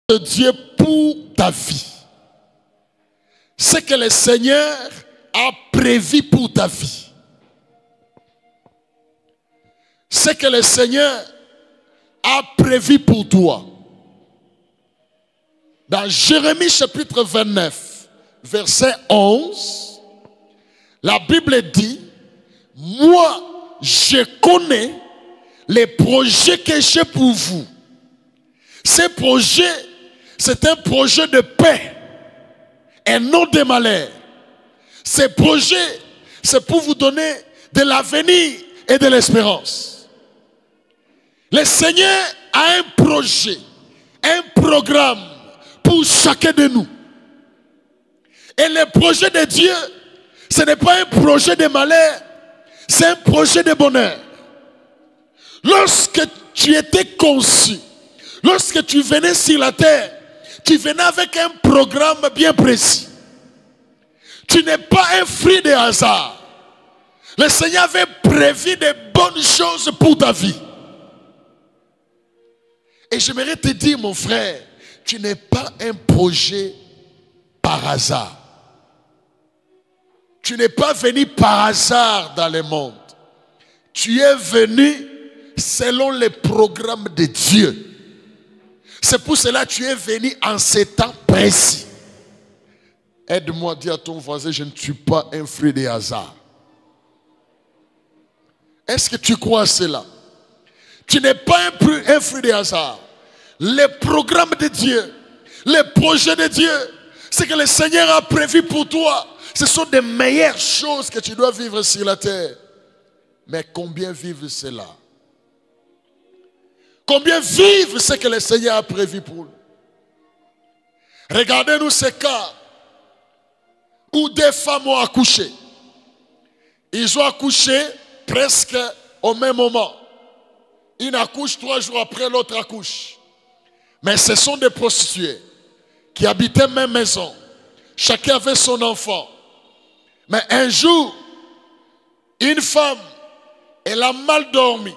de Dieu pour ta vie. Ce que le Seigneur a prévu pour ta vie. Ce que le Seigneur a prévu pour toi. Dans Jérémie chapitre 29, verset 11, la Bible dit, moi je connais les projets que j'ai pour vous. Ces projets, c'est un projet de paix et non de malheur. Ces projets, c'est pour vous donner de l'avenir et de l'espérance. Le Seigneur a un projet, un programme pour chacun de nous. Et le projet de Dieu, ce n'est pas un projet de malheur, c'est un projet de bonheur. Lorsque tu étais conçu, lorsque tu venais sur la terre, tu venais avec un programme bien précis. Tu n'es pas un fruit de hasard. Le Seigneur avait prévu de bonnes choses pour ta vie. Et j'aimerais te dire, mon frère, tu n'es pas un projet par hasard. Tu n'es pas venu par hasard dans le monde. Tu es venu selon les programmes de Dieu. C'est pour cela que tu es venu en ces temps précis. Aide-moi à dire à ton voisin, je ne suis pas un fruit de hasard. Est-ce que tu crois à cela? Tu n'es pas un fruit de hasard. Les programmes de Dieu, les projets de Dieu, ce que le Seigneur a prévu pour toi, ce sont des meilleures choses que tu dois vivre sur la terre. Mais combien vivent cela? Combien vivent ce que le Seigneur a prévu pour nous? Regardez-nous ces cas où des femmes ont accouché. Ils ont accouché presque au même moment. Une accouche 3 jours après, l'autre accouche. Mais ce sont des prostituées qui habitaient même maison. Chacun avait son enfant. Mais un jour, une femme, elle a mal dormi.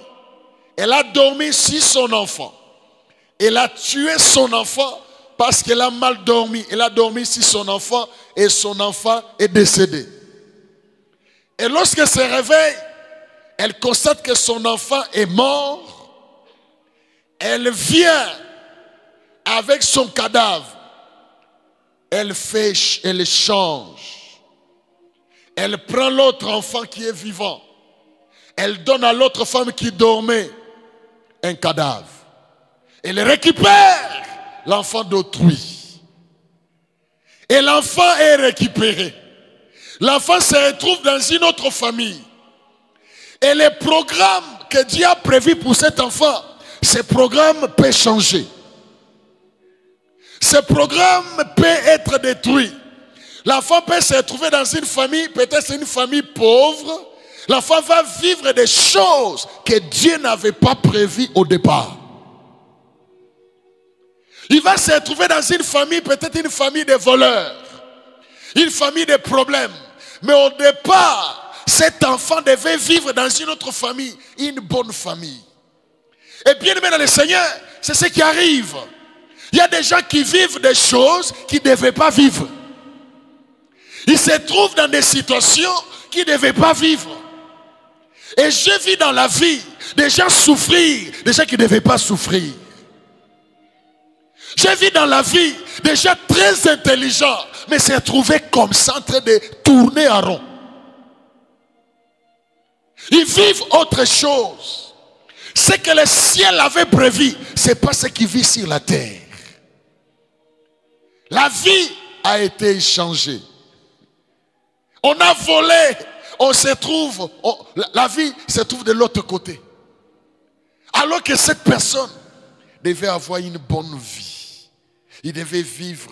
Elle a dormi sur son enfant. Elle a tué son enfant parce qu'elle a mal dormi. Elle a dormi sur son enfant et son enfant est décédé. Et lorsqu'elle se réveille, elle constate que son enfant est mort. Elle vient avec son cadavre. Elle change. Elle prend l'autre enfant qui est vivant. Elle donne à l'autre femme qui dormait un cadavre. Elle récupère l'enfant d'autrui. Et l'enfant est récupéré. L'enfant se retrouve dans une autre famille. Et le programme que Dieu a prévu pour cet enfant, ce programme peut changer. Ce programme peut être détruit. L'enfant peut se retrouver dans une famille, peut-être c'est une famille pauvre. L'enfant va vivre des choses que Dieu n'avait pas prévues au départ. Il va se retrouver dans une famille, peut-être une famille de voleurs, une famille de problèmes. Mais au départ, cet enfant devait vivre dans une autre famille, une bonne famille. Et bien aimé dans le Seigneur, c'est ce qui arrive. Il y a des gens qui vivent des choses qu'ils ne devaient pas vivre. Ils se trouvent dans des situations qu'ils ne devaient pas vivre. Et je vis dans la vie des gens souffrir, des gens qui ne devaient pas souffrir. Je vis dans la vie des gens très intelligents, mais se trouvaient comme ça en train de tourner en rond. Ils vivent autre chose. Ce que le ciel avait prévu, ce n'est pas ce qui vit sur la terre. La vie a été changée. On a volé, on se trouve, la vie se trouve de l'autre côté. Alors que cette personne devait avoir une bonne vie. Il devait vivre.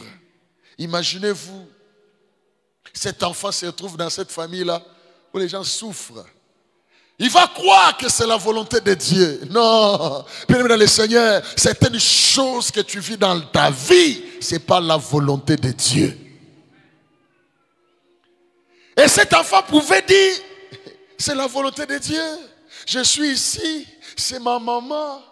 Imaginez-vous, cet enfant se retrouve dans cette famille-là où les gens souffrent. Il va croire que c'est la volonté de Dieu. Non, bien aimé dans le Seigneur, certaines choses que tu vis dans ta vie, ce n'est pas la volonté de Dieu. Et cet enfant pouvait dire, c'est la volonté de Dieu. Je suis ici, c'est ma maman.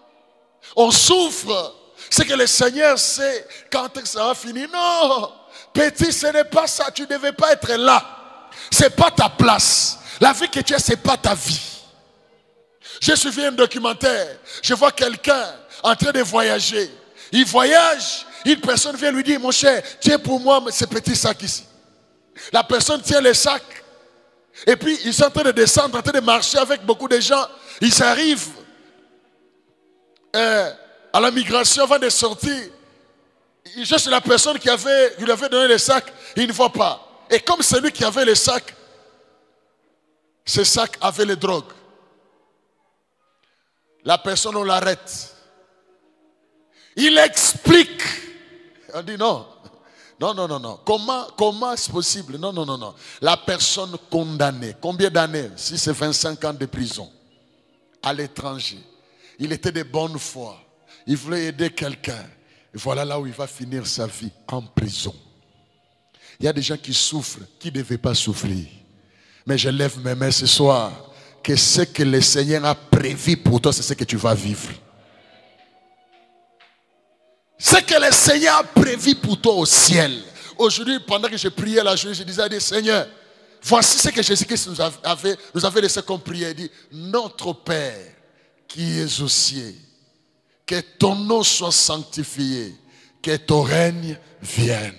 On souffre. C'est que le Seigneur sait quand ça va finir. Non, petit, ce n'est pas ça. Tu ne devais pas être là. Ce n'est pas ta place. La vie que tu as, ce n'est pas ta vie. J'ai suivi un documentaire. Je vois quelqu'un en train de voyager. Il voyage. Une personne vient lui dire, mon cher, tiens pour moi ce petit sac ici. La personne tient le sac. Et puis, ils sont en train de descendre, en train de marcher avec beaucoup de gens. Ils arrivent à la migration avant de sortir. Ils cherchent la personne qui lui avait donné le sac. Ils ne voient pas. Et comme celui qui avait le sac, ce sac avait les drogues. La personne, on l'arrête. Il explique. On dit non. Non. Comment c'est possible? Non. La personne condamnée. Combien d'années? Si c'est 25 ans de prison. À l'étranger. Il était de bonne foi. Il voulait aider quelqu'un. Et voilà là où il va finir sa vie. En prison. Il y a des gens qui souffrent, qui ne devaient pas souffrir. Mais je lève mes mains ce soir. Que ce que le Seigneur a prévu pour toi, c'est ce que tu vas vivre. Ce que le Seigneur a prévu pour toi au ciel. Aujourd'hui, pendant que je priais la journée, je disais à Dieu, Seigneur, voici ce que Jésus-Christ nous avait laissé comme prière. Il dit, notre Père qui es aux cieux, que ton nom soit sanctifié, que ton règne vienne.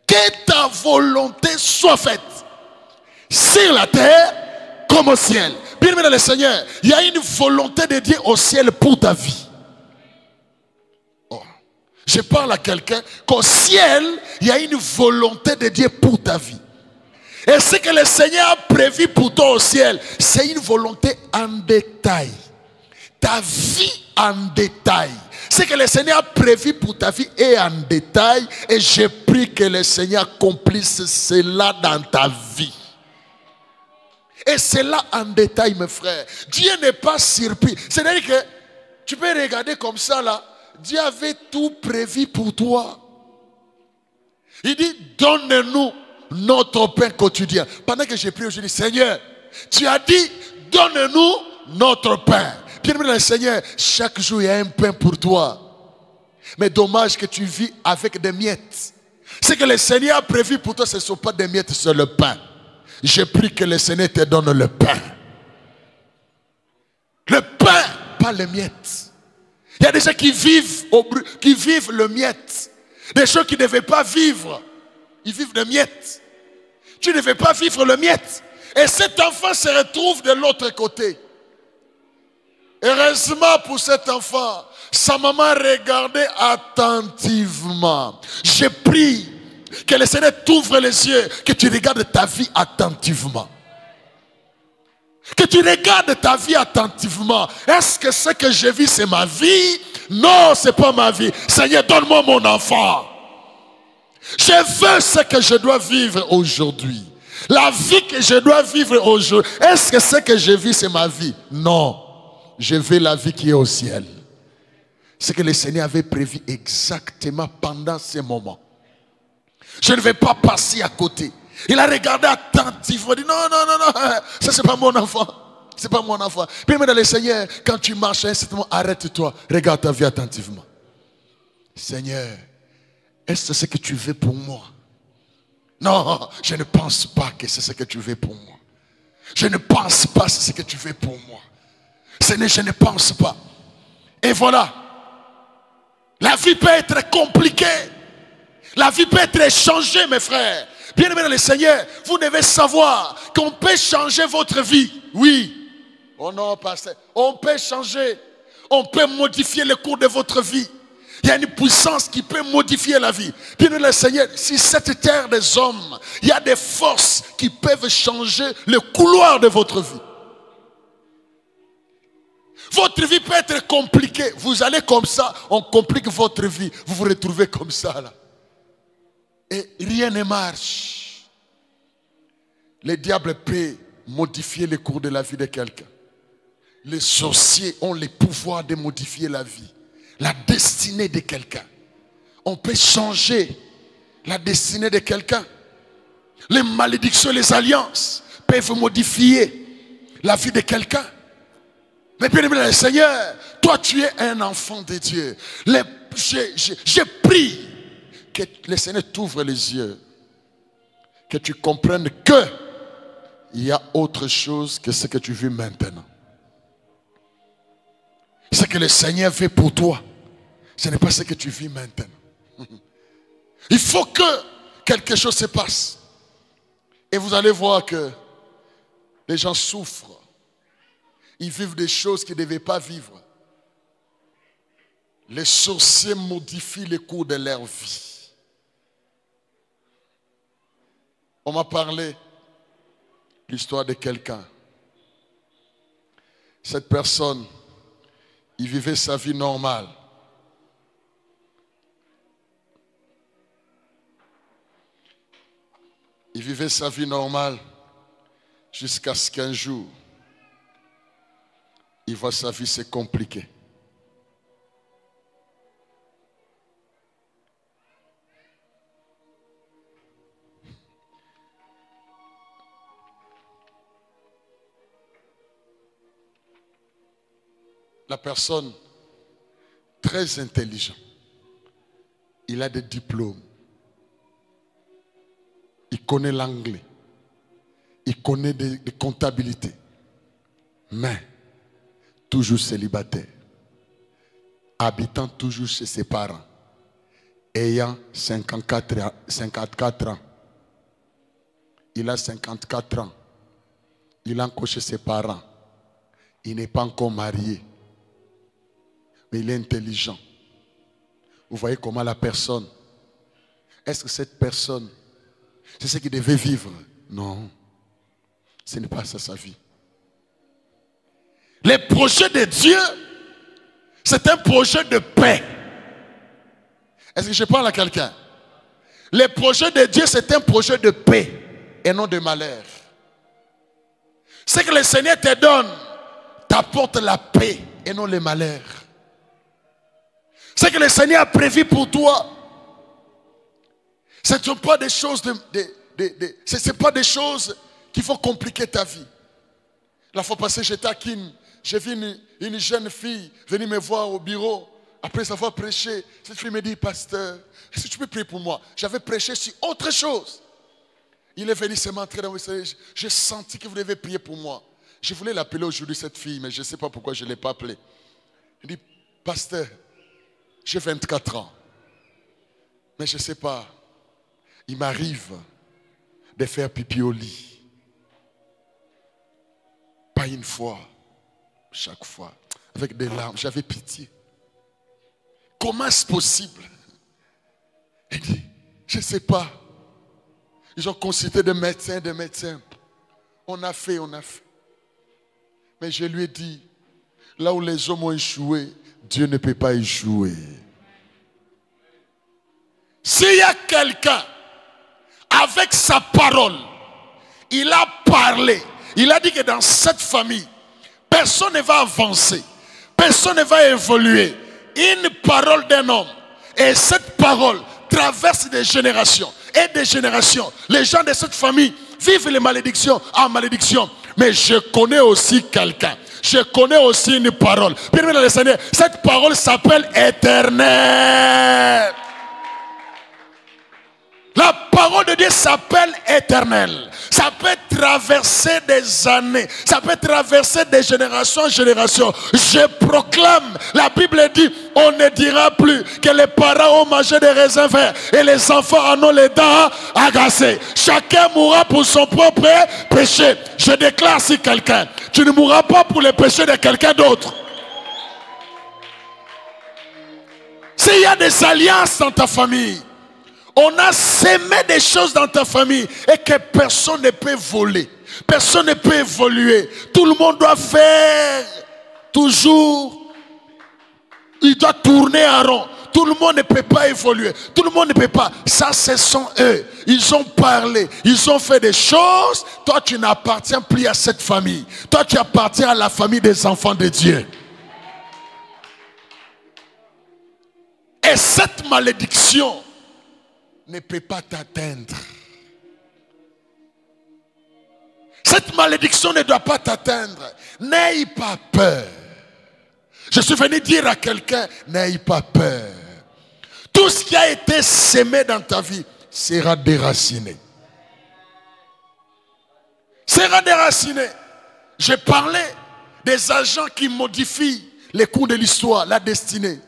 Que ta volonté soit faite sur la terre comme au ciel. Bien aimé dans le Seigneur, il y a une volonté de Dieu au ciel pour ta vie. Oh. Je parle à quelqu'un qu'au ciel, il y a une volonté de Dieu pour ta vie. Et ce que le Seigneur a prévu pour toi au ciel, c'est une volonté en détail. Ta vie en détail. Ce que le Seigneur a prévu pour ta vie est en détail. Et je prie que le Seigneur accomplisse cela dans ta vie. Et c'est là en détail, mes frères. Dieu n'est pas surpris. C'est-à-dire que tu peux regarder comme ça là. Dieu avait tout prévu pour toi. Il dit, donne-nous notre pain quotidien. Pendant que j'ai prié, je dis, Seigneur, tu as dit, donne-nous notre pain. Bien-aimé dans le Seigneur, chaque jour il y a un pain pour toi. Mais dommage que tu vis avec des miettes. Ce que le Seigneur a prévu pour toi, ce ne sont pas des miettes, c'est le pain. Je prie que le Seigneur te donne le pain. Le pain, pas les miettes. Il y a des gens qui vivent le miette. Des gens qui ne devaient pas vivre. Ils vivent de miettes. Tu ne devais pas vivre le miette. Et cet enfant se retrouve de l'autre côté. Heureusement pour cet enfant, sa maman regardait attentivement. Je prie que le Seigneur t'ouvre les yeux, que tu regardes ta vie attentivement. Que tu regardes ta vie attentivement. Est-ce que ce que je vis, c'est ma vie? Non, ce n'est pas ma vie. Seigneur, donne-moi mon enfant. Je veux ce que je dois vivre aujourd'hui. La vie que je dois vivre aujourd'hui. Est-ce que ce que je vis, c'est ma vie? Non. Je veux la vie qui est au ciel. Ce que le Seigneur avait prévu exactement pendant ces moments. Je ne vais pas passer à côté. Il a regardé attentivement. Il dit non, ça c'est pas mon enfant. C'est pas mon enfant. Puis mais dans le Seigneur, quand tu marches, instantanément, arrête-toi. Regarde ta vie attentivement. Seigneur, est-ce ce que tu veux pour moi? Non, je ne pense pas que c'est ce que tu veux pour moi. Je ne pense pas que c'est ce que tu veux pour moi. Seigneur, je ne pense pas. Et voilà. La vie peut être compliquée. La vie peut être changée, mes frères. Bien aimé dans le Seigneur, vous devez savoir qu'on peut changer votre vie. Oui. Oh non, pasteur. On peut changer. On peut modifier le cours de votre vie. Il y a une puissance qui peut modifier la vie. Bien aimé dans le Seigneur, si cette terre des hommes, il y a des forces qui peuvent changer le couloir de votre vie. Votre vie peut être compliquée. Vous allez comme ça, on complique votre vie. Vous vous retrouvez comme ça là. Et rien ne marche. Le diable peut modifier le cours de la vie de quelqu'un. Les sorciers ont le pouvoir de modifier la vie. La destinée de quelqu'un. On peut changer la destinée de quelqu'un. Les malédictions, les alliances peuvent modifier la vie de quelqu'un. Mais bien aimé le Seigneur, toi tu es un enfant de Dieu. j'ai pris que le Seigneur t'ouvre les yeux, que tu comprennes que il y a autre chose que ce que tu vis maintenant. Ce que le Seigneur fait pour toi, ce n'est pas ce que tu vis maintenant. Il faut que quelque chose se passe. Et vous allez voir que les gens souffrent. Ils vivent des choses qu'ils ne devaient pas vivre. Les sorciers modifient les cours de leur vie. On m'a parlé de l'histoire de quelqu'un. Cette personne, il vivait sa vie normale. Il vivait sa vie normale jusqu'à ce qu'un jour, il voit sa vie se compliquer. La personne, très intelligente, il a des diplômes, il connaît l'anglais, il connaît des comptabilités, mais toujours célibataire, habitant toujours chez ses parents, ayant 54 ans. Il a 54 ans, il est encore chez ses parents, il n'est pas encore marié. Mais il est intelligent. Vous voyez comment la personne, est-ce que cette personne, c'est ce qu'il devait vivre? Non, ce n'est pas ça sa vie. Les projets de Dieu, c'est un projet de paix. Est-ce que je parle à quelqu'un? Les projets de Dieu, c'est un projet de paix et non de malheur. Ce que le Seigneur te donne t'apporte la paix et non le malheur. Ce que le Seigneur a prévu pour toi, ce ne sont pas des choses c'est pas des choses qui vont compliquer ta vie. La fois passée, j'étais à Kin, j'ai vu une jeune fille venir me voir au bureau après avoir prêché. Cette fille me dit, pasteur, est-ce que tu peux prier pour moi? J'avais prêché sur autre chose. Il est venu se m'entrer dans le j'ai senti que vous devez prier pour moi. Je voulais l'appeler aujourd'hui cette fille, mais je ne sais pas pourquoi je ne l'ai pas appelée. Il dit, pasteur, j'ai 24 ans. Mais je ne sais pas. Il m'arrive de faire pipi au lit. Pas une fois. Chaque fois. Avec des larmes. J'avais pitié. Comment est-ce possible? Il dit, je ne sais pas. Ils ont consulté des médecins. On a fait. Mais je lui ai dit, là où les hommes ont échoué, Dieu ne peut pas échouer. S'il y a quelqu'un, avec sa parole, il a parlé, il a dit que dans cette famille, personne ne va avancer, personne ne va évoluer. Une parole d'un homme, et cette parole traverse des générations et des générations. Les gens de cette famille vivent les malédictions en malédiction. Mais je connais aussi quelqu'un. Je connais aussi une parole. Bien-aimé dans le Seigneur, cette parole s'appelle éternelle. La parole de Dieu s'appelle éternelle. Ça peut traverser des années. Ça peut traverser des générations en générations. Je proclame, la Bible dit, on ne dira plus que les parents ont mangé des raisins verts et les enfants en ont les dents agacées. Chacun mourra pour son propre péché. Je déclare si quelqu'un, tu ne mourras pas pour les péchés de quelqu'un d'autre. S'il y a des alliances dans ta famille, on a sémé des choses dans ta famille et que personne ne peut voler. Personne ne peut évoluer. Tout le monde doit faire toujours. Il doit tourner en rond. Tout le monde ne peut pas évoluer. Tout le monde ne peut pas. Ça, ce sont eux. Ils ont parlé. Ils ont fait des choses. Toi, tu n'appartiens plus à cette famille. Toi, tu appartiens à la famille des enfants de Dieu. Et cette malédiction ne peut pas t'atteindre. Cette malédiction ne doit pas t'atteindre. N'aie pas peur. Je suis venu dire à quelqu'un, n'aie pas peur. Tout ce qui a été semé dans ta vie sera déraciné. Sera déraciné. J'ai parlé des agents qui modifient les cours de l'histoire, la destinée.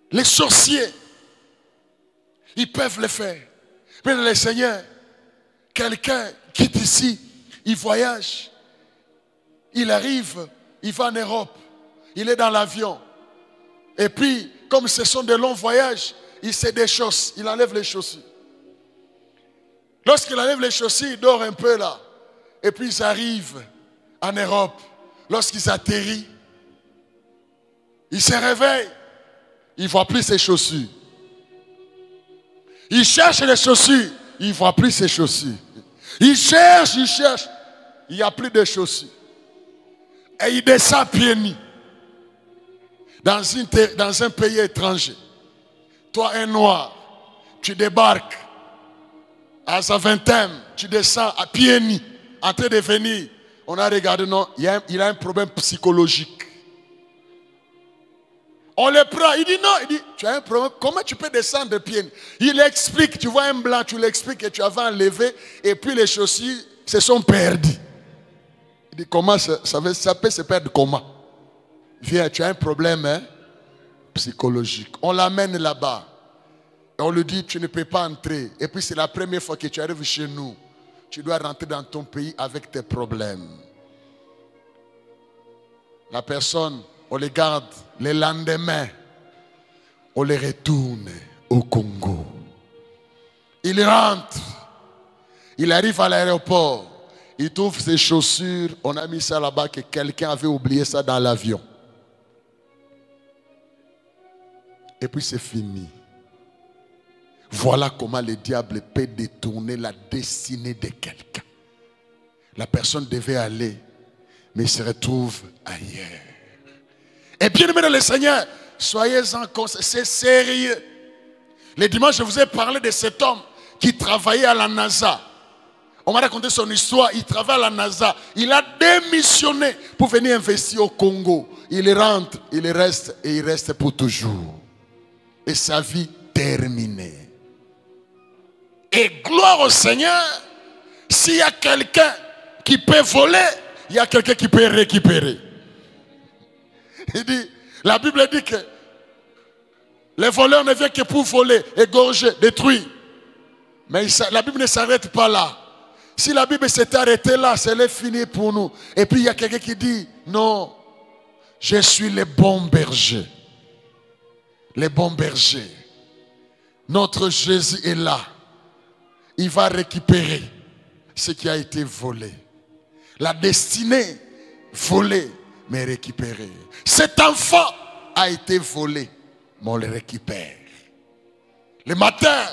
Les sorciers, ils peuvent le faire. Mais le Seigneur, quelqu'un quitte ici, il voyage, il arrive, il va en Europe, il est dans l'avion. Et puis, comme ce sont de longs voyages, il se déchausse, il enlève les chaussures. Lorsqu'il enlève les chaussures, il dort un peu là. Et puis ils arrivent en Europe. Lorsqu'ils atterrissent, il se réveille, il ne voit plus ses chaussures. Il cherche les chaussures, il ne voit plus ses chaussures. Il cherche, il n'y a plus de chaussures. Et il descend pieds nus dans un pays étranger. Toi, un noir, tu débarques à sa vingtaine, tu descends à pieds nus, en train de venir. On a regardé, non, il a un problème psychologique. On le prend, il dit non, il dit, tu as un problème, comment tu peux descendre de pieds? Il explique, tu vois un blanc, tu l'expliques que tu avais enlevé et puis les chaussures se sont perdues. Il dit, comment ça peut se perdre comment? Viens, tu as un problème psychologique. On l'amène là-bas. Et on lui dit, tu ne peux pas entrer. Et puis c'est la première fois que tu arrives chez nous. Tu dois rentrer dans ton pays avec tes problèmes. La personne, on les garde. Le lendemain, on les retourne au Congo. Il rentre. Il arrive à l'aéroport. Il trouve ses chaussures. On a mis ça là-bas que quelqu'un avait oublié ça dans l'avion. Et puis c'est fini. Voilà comment le diable peut détourner la destinée de quelqu'un. La personne devait aller, mais se retrouve ailleurs. Et bien aimé dans le Seigneur, soyez-en conscients, c'est sérieux. Le dimanche, je vous ai parlé de cet homme qui travaillait à la NASA. On m'a raconté son histoire, il travaille à la NASA. Il a démissionné pour venir investir au Congo. Il rentre, il reste et il reste pour toujours. Et sa vie terminée. Et gloire au Seigneur, s'il y a quelqu'un qui peut voler, il y a quelqu'un qui peut récupérer. Il dit, la Bible dit que les voleurs ne viennent que pour voler, égorger, détruire. Mais la Bible ne s'arrête pas là. Si la Bible s'est arrêtée là, c'est fini pour nous. Et puis il y a quelqu'un qui dit, non, je suis le bon berger. Le bon berger. Notre Jésus est là. Il va récupérer ce qui a été volé. La destinée volée, mais récupérée. Cet enfant a été volé, mais on le récupère. Le matin,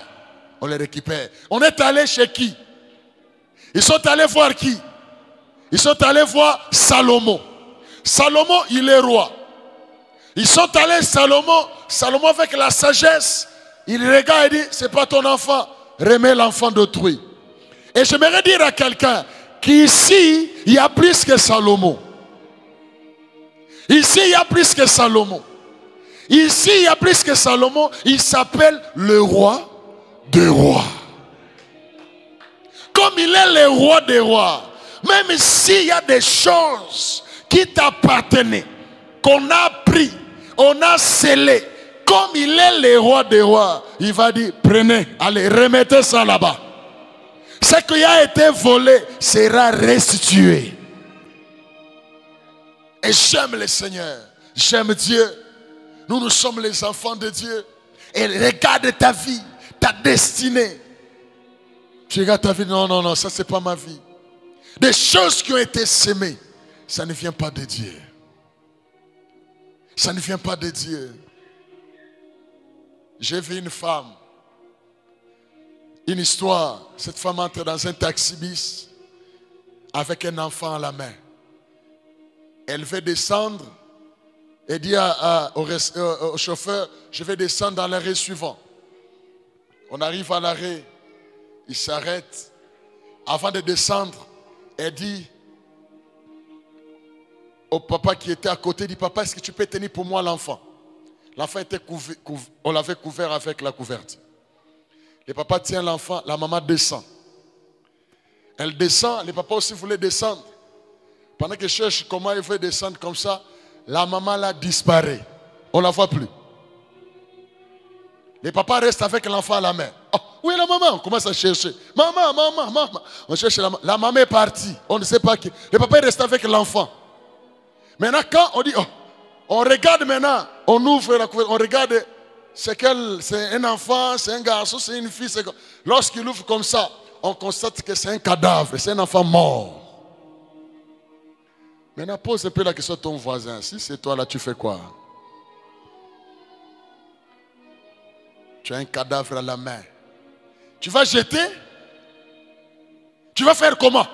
on le récupère. On est allé chez qui? Ils sont allés voir qui? Ils sont allés voir Salomon. Salomon, il est roi. Ils sont allés Salomon avec la sagesse. Il regarde et dit, c'est pas ton enfant. Remets l'enfant d'autrui. Et j'aimerais dire à quelqu'un qu'ici, il y a plus que Salomon. Ici, il y a plus que Salomon. Ici, il y a plus que Salomon. Il s'appelle le roi des rois. Comme il est le roi des rois, même s'il y a des choses qui t'appartenaient, qu'on a pris, on a scellé, comme il est le roi des rois, il va dire, prenez, allez, remettez ça là-bas. Ce qui a été volé sera restitué. Et j'aime le Seigneur, j'aime Dieu. Nous sommes les enfants de Dieu. Et regarde ta vie, ta destinée. Tu regardes ta vie, non, ça c'est pas ma vie. Des choses qui ont été semées, ça ne vient pas de Dieu. Ça ne vient pas de Dieu. J'ai vu une femme, une histoire. Cette femme entre dans un taxi-bis avec un enfant à la main. Elle veut descendre et dit au chauffeur, je vais descendre dans l'arrêt suivant. On arrive à l'arrêt, il s'arrête. Avant de descendre, elle dit au papa qui était à côté, dit, papa, est-ce que tu peux tenir pour moi l'enfant? L'enfant était on l'avait couvert avec la couverture. Le papa tient l'enfant, la maman descend. Elle descend, le papa aussi voulait descendre. Pendant qu'il cherche comment il veut descendre comme ça, la maman là disparaît. On ne la voit plus. Le papa reste avec l'enfant à la main. Oh, où est la maman? On commence à chercher. Maman, maman, maman. On cherche la maman. La maman est partie. On ne sait pas qui. Le papa reste avec l'enfant. Maintenant, quand on dit, oh, on regarde maintenant, on ouvre la couverture, on regarde, c'est un enfant, c'est un garçon, c'est une fille. Lorsqu'il ouvre comme ça, on constate que c'est un cadavre, c'est un enfant mort. Maintenant, pose un peu la question à ton voisin. Si c'est toi là, tu fais quoi? Tu as un cadavre à la main. Tu vas jeter? Tu vas faire comment?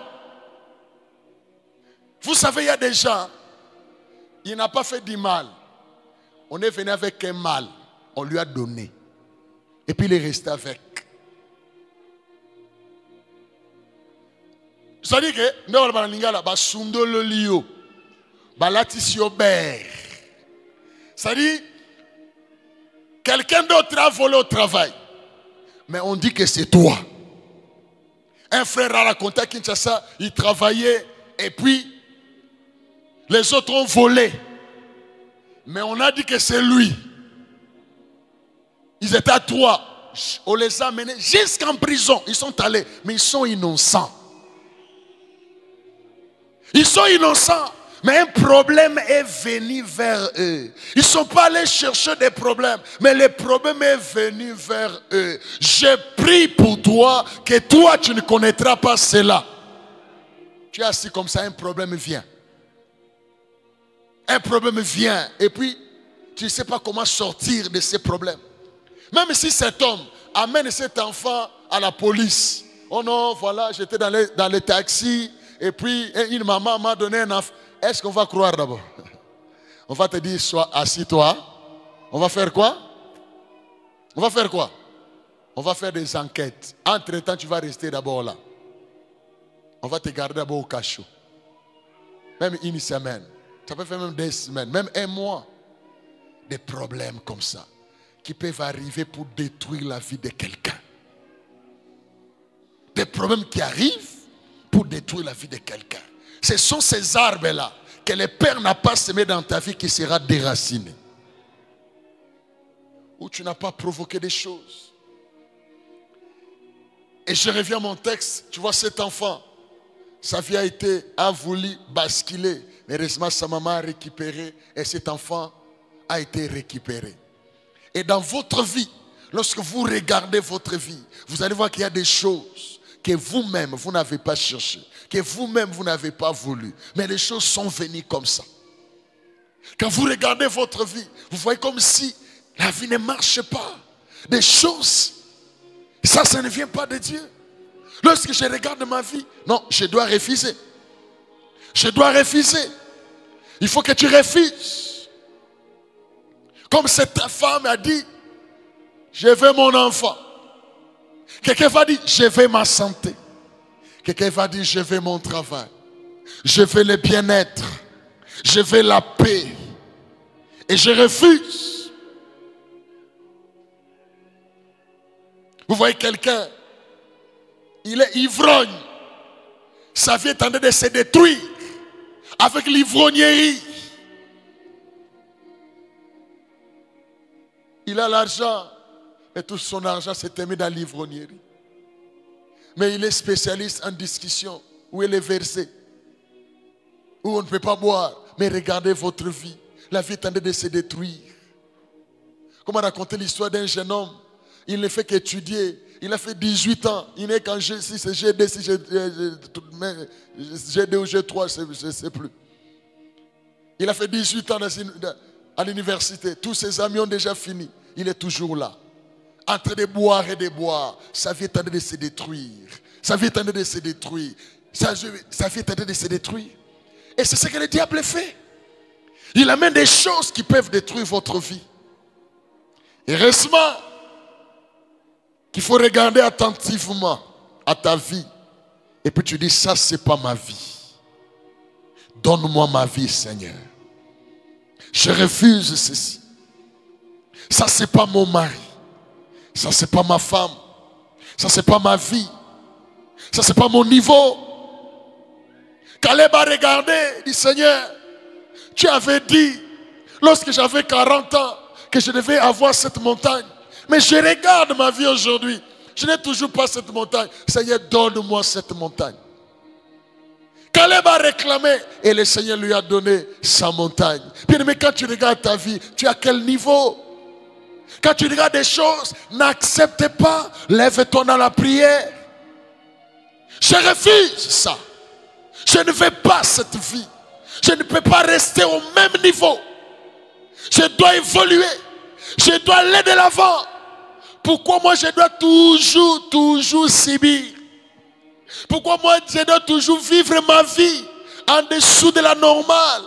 Vous savez, il y a des gens, il n'a pas fait du mal. On est venu avec un mal. On lui a donné. Et puis il est resté avec. C'est-à-dire que, nous avons dit que le lio, c'est-à-dire, quelqu'un d'autre a volé au travail. Mais on dit que c'est toi. Un frère a raconté à Kinshasa, il travaillait et puis les autres ont volé. Mais on a dit que c'est lui. Ils étaient à 3. On les a menés jusqu'en prison. Ils sont allés, mais ils sont innocents. Ils sont innocents. Mais un problème est venu vers eux. Ils ne sont pas allés chercher des problèmes, mais le problème est venu vers eux. Je prie pour toi que toi tu ne connaîtras pas cela. Tu es assis comme ça, un problème vient. Un problème vient et puis tu ne sais pas comment sortir de ces problèmes. Même si cet homme amène cet enfant à la police. Oh non, voilà, j'étais dans les taxis et puis une maman m'a donné un enfant. Est-ce qu'on va croire d'abord? On va te dire, sois assis-toi. On va faire quoi? On va faire quoi? On va faire des enquêtes. Entre-temps, tu vas rester d'abord là. On va te garder d'abord au cachot. Même une semaine. Ça peut faire même des semaines, même un mois. Des problèmes comme ça qui peuvent arriver pour détruire la vie de quelqu'un. Des problèmes qui arrivent pour détruire la vie de quelqu'un. Ce sont ces arbres-là que le Père n'a pas semé dans ta vie qui sera déraciné. Où tu n'as pas provoqué des choses. Et je reviens à mon texte. Tu vois cet enfant. Sa vie a voulu basculer. Mais heureusement sa maman a récupéré. Et cet enfant a été récupéré. Et dans votre vie, lorsque vous regardez votre vie, vous allez voir qu'il y a des choses que vous-même, vous n'avez pas cherché. Que vous-même, vous n'avez pas voulu. Mais les choses sont venues comme ça. Quand vous regardez votre vie, vous voyez comme si la vie ne marche pas. Des choses, ça ne vient pas de Dieu. Lorsque je regarde ma vie, non, je dois refuser. Je dois refuser. Il faut que tu refuses. Comme cette femme a dit, je veux mon enfant. Quelqu'un va dire, je veux ma santé. Quelqu'un va dire, je veux mon travail. Je veux le bien-être. Je veux la paix. Et je refuse. Vous voyez quelqu'un, il est ivrogne. Sa vie est en train de se détruire avec l'ivrognerie. Il a l'argent et tout son argent s'est mis dans l'ivrognerie. Mais il est spécialiste en discussion où il est versé, où on ne peut pas boire. Mais regardez votre vie. La vie est en train de se détruire. Comment raconter l'histoire d'un jeune homme? Il ne fait qu'étudier. Il a fait 18 ans. Il n'est qu'en G6, c'est G2, G2 ou G3, je ne sais plus. Il a fait 18 ans à l'université. Tous ses amis ont déjà fini. Il est toujours là. En train de boire et de boire. Sa vie est en train de se détruire. Sa vie est en train de se détruire. Sa vie est en train de se détruire. Et c'est ce que le diable fait. Il amène des choses qui peuvent détruire votre vie. Et heureusement qu'il faut regarder attentivement à ta vie. Et puis tu dis, ça c'est pas ma vie. Donne-moi ma vie, Seigneur. Je refuse ceci. Ça, c'est pas mon mari. Ça, c'est pas ma femme. Ça, c'est pas ma vie. Ça, c'est pas mon niveau. Caleb a regardé, il dit, Seigneur, tu avais dit, lorsque j'avais 40 ans, que je devais avoir cette montagne. Mais je regarde ma vie aujourd'hui. Je n'ai toujours pas cette montagne. Seigneur, donne-moi cette montagne. Caleb a réclamé et le Seigneur lui a donné sa montagne. Bien aimé, quand tu regardes ta vie, tu es à quel niveau? Quand tu regardes des choses, n'accepte pas. Lève-toi dans la prière. Je refuse ça. Je ne veux pas cette vie. Je ne peux pas rester au même niveau. Je dois évoluer. Je dois aller de l'avant. Pourquoi moi je dois toujours subir? Pourquoi moi je dois toujours vivre ma vie en dessous de la normale?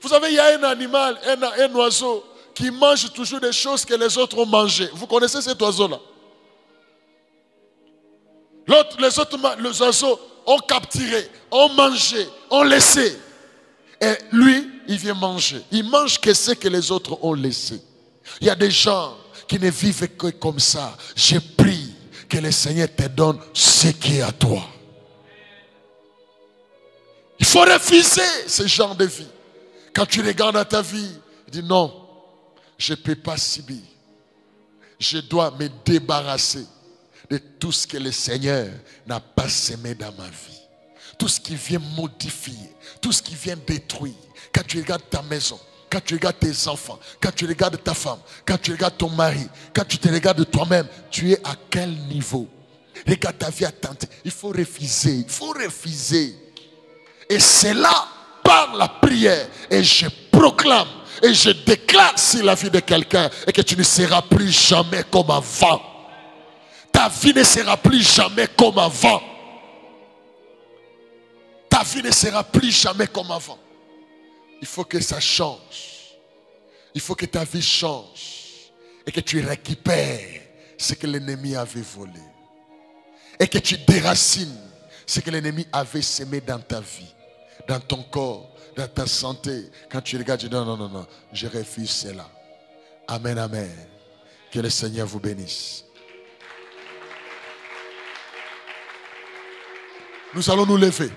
Vous savez, il y a un animal, un oiseau qui mange toujours des choses que les autres ont mangées. Vous connaissez cet oiseau-là? Les oiseaux ont capturé, ont mangé, ont laissé. Et lui, il vient manger. Il mange que ce que les autres ont laissé. Il y a des gens qui ne vivent que comme ça. Je prie que le Seigneur te donne ce qui est à toi. Il faut refuser ce genre de vie. Quand tu regardes à ta vie, tu dis non, je ne peux pas subir. Je dois me débarrasser de tout ce que le Seigneur n'a pas semé dans ma vie. Tout ce qui vient modifier, tout ce qui vient détruire. Quand tu regardes ta maison, quand tu regardes tes enfants, quand tu regardes ta femme, quand tu regardes ton mari, quand tu te regardes toi-même, tu es à quel niveau? Regarde ta vie attentive. Il faut refuser, il faut refuser. Et c'est là, par la prière, et je proclame, et je déclare sur la vie de quelqu'un, et que tu ne seras plus jamais comme avant. Ta vie ne sera plus jamais comme avant. Ta vie ne sera plus jamais comme avant. Il faut que ça change. Il faut que ta vie change. Et que tu récupères ce que l'ennemi avait volé. Et que tu déracines ce que l'ennemi avait semé dans ta vie, dans ton corps, dans ta santé. Quand tu regardes, tu dis non, non, non, non, je refuse cela. Amen, amen. Que le Seigneur vous bénisse. Nous allons nous lever.